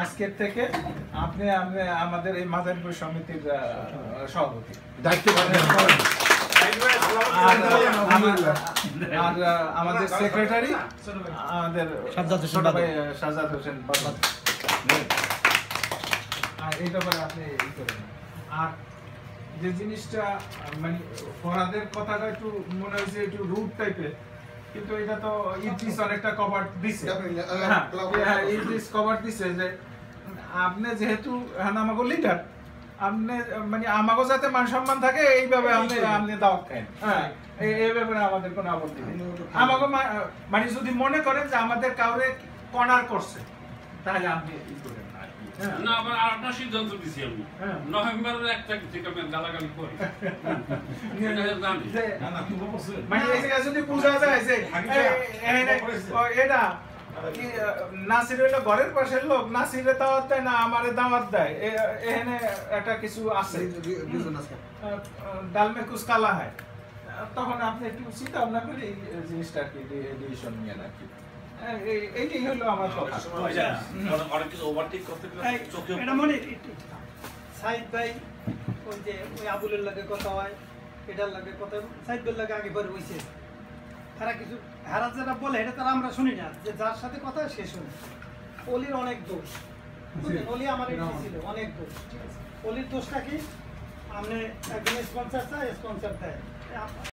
আজকের থেকে আপনি আমাদের এই মাদারীপুর সমিতির সভাপতি দায়িত্ব আর আমাদের সেক্রেটারি আমাদের সাজ্জাদ হোসেন বাদল। আর এই ব্যাপারে আপনি ই করেন। আর যে জিনিসটা মানে ফরহাদের কথাটা একটু মনে হয়েছে একটু রুট টাইপের, কিন্তু এটা তো ইদ্রিস অনেকটা কভার দিছে। হ্যাঁ, ইদ্রিস কভার দিছে যে আপনি যেহেতু আমাকে লিডার, আপনি মানে আমাকে যাতে মান সম্মান থাকে এইভাবে আপনি দাওয়াত খান। হ্যাঁ, এই ব্যাপারে আমাদের কোনো আপত্তি নেই। আমাকে মানে যদি মনে করেন যে আমাদের কাউরে কর্নার করছে তাহলে আপনি ই করেন না। আবার আপনার সিদ্ধান্ত দিছি আমি নভেম্বরের 1 তারিখ থেকে আমি গালাগালি করি। মানে এই জায়গায় যদি বোঝা যায় যে এটা নাসির হইলো ঘরের পাশের লোক, নাসিরে দাওয়াত দেয় না আমারে দাওয়াত দেয়, এখানে একটা কিছু আছে, ডাল মে কুছ কালা হয়, তখন আপনি একটু চিন্তা ভাবনা করে এই জিনিসটা কি ডিসিশন নিয়ে নাকি। এইটাই হলো আমার কথা। অনেক কিছু ওভারটেক করতে এটা মনে সাইদ ভাই ওই যে ওই আবুলের লাগে কথা হয়, এটার লাগে কথা, সাইদ ভাইয়ের লাগে আগে পরে হইছে, তারা কিছু হারাত যেটা বলে এটা তারা আমরা শুনি না, যে যার সাথে কথা সে শুনে। অলির অনেক দোষ, অলি আমার ছিল অনেক দোষ, ঠিক আছে। অলির দোষটা কি, আপনি একজন স্পন্সর চায়, স্পন্সর দেয়।